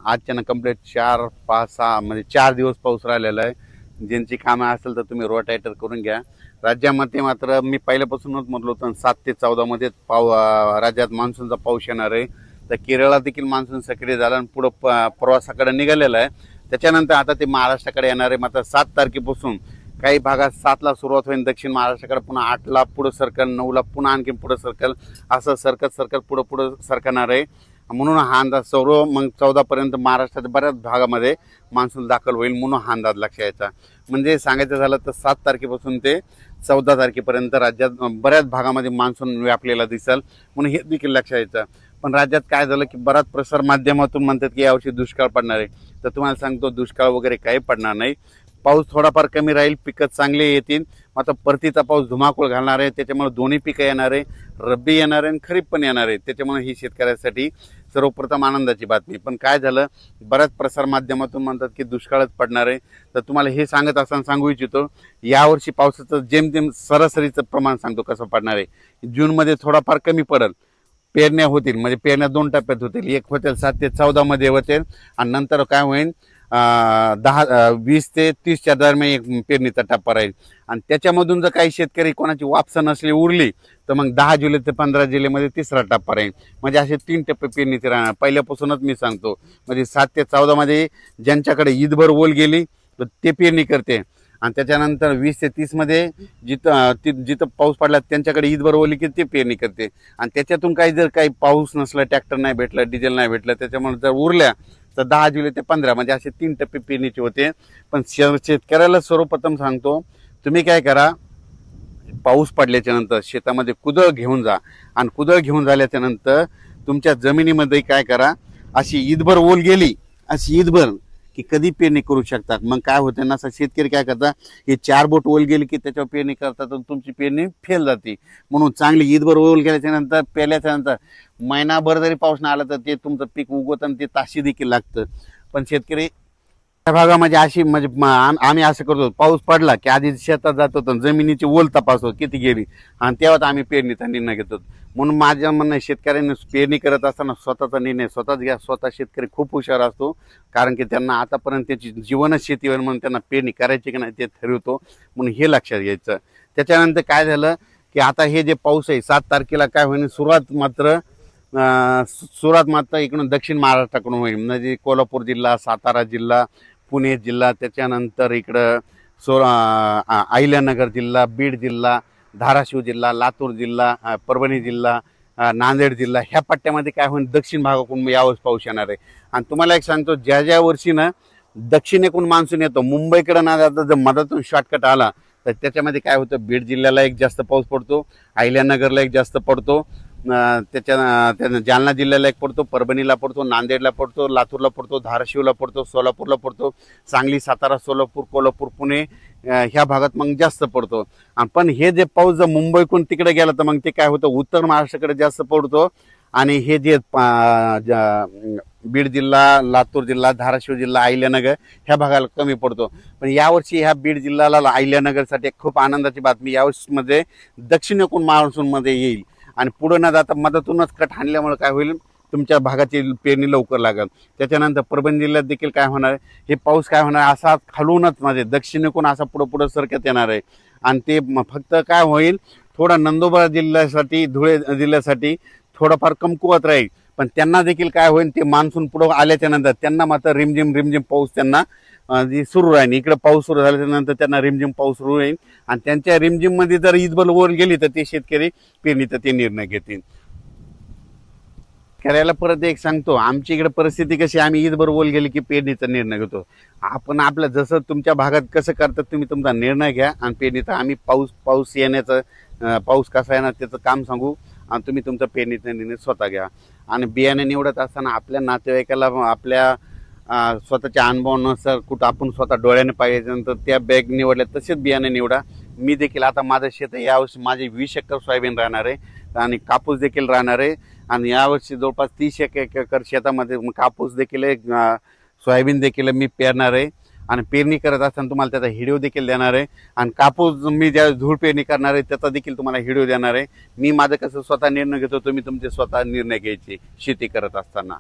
आजच्यानं complete 4 5 6 म्हणजे 4 दिवस पाऊस राहिलेला आहे. ज्यांची कामं असेल तर तुम्ही रोटायटर करून घ्या. राज्यामध्ये मात्र मी पहिल्यापासूनच म्हटलं होतं 7 ते 14 मध्ये राज्यात मान्सूनचा पाऊस येणार आहे. तर केरळला देखील मान्सून सक्रिय झाला आणि पुढं प्रवासाकडे निघालेला आहे. त्याच्यानंतर आता ते महाराष्ट्राकडे येणार आहे. मात्र 7 तारखेपासून काही भागात 7ला सुरुवात होईल, दक्षिण महाराष्ट्राकडे पुन्हा 8ला पुढं सरकल, 9ला पुन्हा आणखी पुढं सरकल, असं सरकत पुढं पुढं सरकणार आहे. म्हणून हा अंदाज सर्व मग 14पर्यंत महाराष्ट्राच्या बऱ्याच भागामध्ये मान्सून दाखल होईल, म्हणून हा अंदाज लक्षात यायचा. म्हणजे सांगायचं झालं तर 7 तारखेपासून ते 14 तारखेपर्यंत राज्यात बऱ्याच भागामध्ये मान्सून व्यापलेला दिसेल, म्हणून हे देखील लक्षात यायचं. पण राज्यात काय झालं की बराच प्रसार माध्यमातून म्हणतात की यावर्षी दुष्काळ पडणार आहे. तर तुम्हाला सांगतो दुष्काळ वगैरे काही पडणार नाही. पाऊस थोडाफार कमी राहील, पिकं चांगले येतील. मात्र परतीचा पाऊस धुमाकूळ घालणार आहे, त्याच्यामुळे दोन्ही पिकं येणार आहे, रब्बी येणार आहे आणि खरीप पण येणार आहे. त्याच्यामुळे ही शेतकऱ्यासाठी सर्वप्रथम आनंदाची बातमी. पण काय झालं, बऱ्याच प्रसार माध्यमातून म्हणतात की दुष्काळच पडणार आहे. तर तुम्हाला हे सांगत असताना सांगू इच्छितो, यावर्षी पावसाचं जेमतेम सरासरीचं प्रमाण सांगतो कसं पडणार आहे. जूनमध्ये थोडाफार कमी पडेल, पेरण्या होतील, म्हणजे पेरण्या 2 टप्प्यात होतील. एक होतील 7 ते 14 मध्ये होतील आणि नंतर काय होईल 20 ते 30च्या दरम्यान एक पेरणीचा टप्पा राहील. आणि त्याच्यामधून जर काही शेतकरी कोणाची वापसा नसली उरली तर मग 10 जुलै ते 15 जुलैमध्ये तिसरा टप्पा राहील. म्हणजे असे 3 टप्पे पेरणीचे राहणार. पहिल्यापासूनच मी सांगतो, म्हणजे 7 ते 14 मध्ये ज्यांच्याकडे ईदभर ओल गेली तर ते पेरणी करते. आणि त्याच्यानंतर 20 ते 30 मध्ये जिथं पाऊस पडला त्यांच्याकडे ईदभर ओली की ते पेरणी करते. आणि त्याच्यातून काही जर काही पाऊस नसला, ट्रॅक्टर नाही भेटला, डिझेल नाही भेटलं, त्याच्यामुळे जर उरल्या तर 10 जुलै ते 15 म्हणजे असे 3 टप्पे पेरणीचे होते. पण शेतकऱ्याला सर्वप्रथम सांगतो, तुम्ही काय करा, पाऊस पडल्याच्या नंतर शेतामध्ये कुदळ घेऊन जा. आणि कुदळ घेऊन झाल्याच्या नंतर तुमच्या जमिनीमध्ये काय करा, अशी ईदभर ओल गेली, अशी ईदभर की कधी पेरणी करू शकतात. मग काय होतं ना, शेतकरी काय करतात, हे 4 बोट ओल गेली की त्याच्यावर पेरणी करतात आणि तुमची पेरणी फेल जाते. म्हणून चांगली ईदभर ओल गेल्याच्या नंतर, पेल्याच्या नंतर महिनाभर जरी पाऊस नाही आला तर ते तुमचं पीक उगवतं आणि ते ताशी देखील लागतं. पण शेतकरी त्या भागामध्ये अशी म्हणजे आम्ही असं करतो, पाऊस पडला की आधी शेतात जातो तर जमिनीची ओल तपासतो किती गेली आणि तेव्हाच आम्ही पेरणीचा निर्णय घेतो. म्हणून माझं म्हणणं आहे, शेतकऱ्यांनी पेरणी करत असताना स्वतःचा निर्णय स्वतःच घ्या. स्वतः शेतकरी खूप हुशार असतो, कारण की त्यांना आतापर्यंत त्याची जीवनच शेतीवर म्हणून त्यांना पेरणी करायची की नाही ते ठरवतो. म्हणून हे लक्षात घ्यायचं. त्याच्यानंतर काय झालं की आता हे जे पाऊस आहे 7 तारखेला काय होईल, सुरुवात मात्र इकडून दक्षिण महाराष्ट्राकडून होईल. म्हणजे कोल्हापूर जिल्हा, सातारा जिल्हा, पुणे जिल्हा, त्याच्यानंतर इकडं अहिल्यानगर जिल्हा, बीड जिल्हा, धाराशिव जिल्हा, लातूर जिल्हा, परभणी जिल्हा, नांदेड जिल्हा, ह्या पट्ट्यामध्ये काय होईल, दक्षिण भागाकडून यावेळेस पाऊस येणार आहे. आणि तुम्हाला एक सांगतो, ज्या वर्षी ना दक्षिणेकडून मान्सून येतो, मुंबईकडे ना जाता जर मधातून शॉर्टकट आला तर त्याच्यामध्ये काय होतं, बीड जिल्ह्याला एक जास्त पाऊस पडतो, अहिल्यानगरला एक जास्त पडतो, त्याच्या जालना जिल्ह्याला एक पडतो, परभणीला पडतो, नांदेडला पडतो, लातूरला पडतो, धाराशिवला पडतो, सोलापूरला पडतो, सांगली, सातारा, सोलापूर, कोल्हापूर, पुणे ह्या भागात मग जास्त पडतो. पण हे जे पाऊस जर मुंबईकडून तिकडे गेला तर मग ते काय होतं, उत्तर महाराष्ट्राकडे जास्त पडतो. आणि हे जे बीड जिल्हा, लातूर जिल्हा, धाराशिव जिल्हा, अहिल्यानगर ह्या भागाला कमी पडतो. पण यावर्षी ह्या बीड जिल्ह्याला, अहिल्यानगरसाठी खूप आनंदाची बातमी, यावर्षी मध्ये दक्षिणेकडून मान्सूनमध्ये येईल आणि पुढे न जाता मधातूनच कट हाणल्यामुळे काय होईल, तुमच्या भागाची पेरणी लवकर लागेल. त्याच्यानंतर परभणी जिल्ह्यात देखील काय होणार आहे, हे पाऊस काय होणार, असा खालूनच म्हणजे दक्षिणेकडून असा पुढं सरकत येणार आहे. आणि ते फक्त काय होईल, थोडा नंदुरबार जिल्ह्यासाठी, धुळे जिल्ह्यासाठी थोडाफार कमकुवत राहील. पण त्यांना देखील काय होईल, ते मान्सून पुढं आल्याच्या नंतर त्यांना मात्र रिमझिम पाऊस त्यांना सुरू राहील. इकडे पाऊस सुरू झाल्याच्या नंतर त्यांना रिमझिम पाऊस सुरू होईल आणि त्यांच्या रिमझिम मध्ये जर ईदबल वर गेली तर ते शेतकरी पेरणीचा ते निर्णय घेतील. करायला परत एक सांगतो, आमची इकडे परिस्थिती कशी, आम्ही ईदभर ओल गेली की पेरणीचा निर्णय घेतो. आपण आपलं जसं तुमच्या भागात कसं करतात तुम्ही तुमचा निर्णय घ्या आणि पेरणीचा आम्ही पाऊस येण्याचं, पाऊस कसा येणार त्याचं काम सांगू आणि तुम्ही तुमचा पेरणीचा निर्णय स्वतः घ्या. आणि बियाणे निवडत असताना आपल्या नातेवाईकाला, आपल्या स्वतःच्या अनुभवानुसार कुठं आपण स्वतः डोळ्याने पाहिल्यानंतर त्या बॅग निवडल्या तसेच बियाणे निवडा. मी देखील आता माझं शेत आहे, यावर्षी माझे 20 एकर सोयाबीन राहणार आहे आणि कापूस देखील राहणार आहे. आणि यावर्षी जवळपास 30 एकर शेतामध्ये कापूस देखील आहे, सोयाबीन देखील मी पेरणार आहे. आणि पेरणी करत असताना तुम्हाला त्याचा व्हिडिओ देखील देणार आहे. आणि कापूस मी ज्या धूळ पेरणी करणार आहे त्याचा देखील तुम्हाला व्हिडिओ देणार आहे. मी माझं कसं स्वतः निर्णय घेतो, तुम्ही तुमचे स्वतः निर्णय घ्यायचे शेती करत असताना.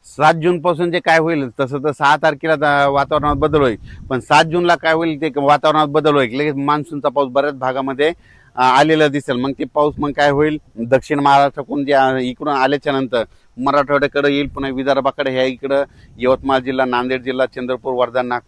7 जून पासून जे काय होईल तसं तर 6 तारखेला वातावरणात बदल होईल, पण 7 जूनला काय होईल ते वातावरणात बदल होईल, लगेच मान्सूनचा पाऊस बऱ्याच भागामध्ये आलेला दिसेल. मग ते पाऊस मग काय होईल, दक्षिण महाराष्ट्राकडून जे इकडून आल्याच्या नंतर मराठवाड्याकडे येईल, पुन्हा विदर्भाकडे, ह्या इकडं यवतमाळ जिल्हा, नांदेड जिल्हा, चंद्रपूर, वर्धा, नागपूर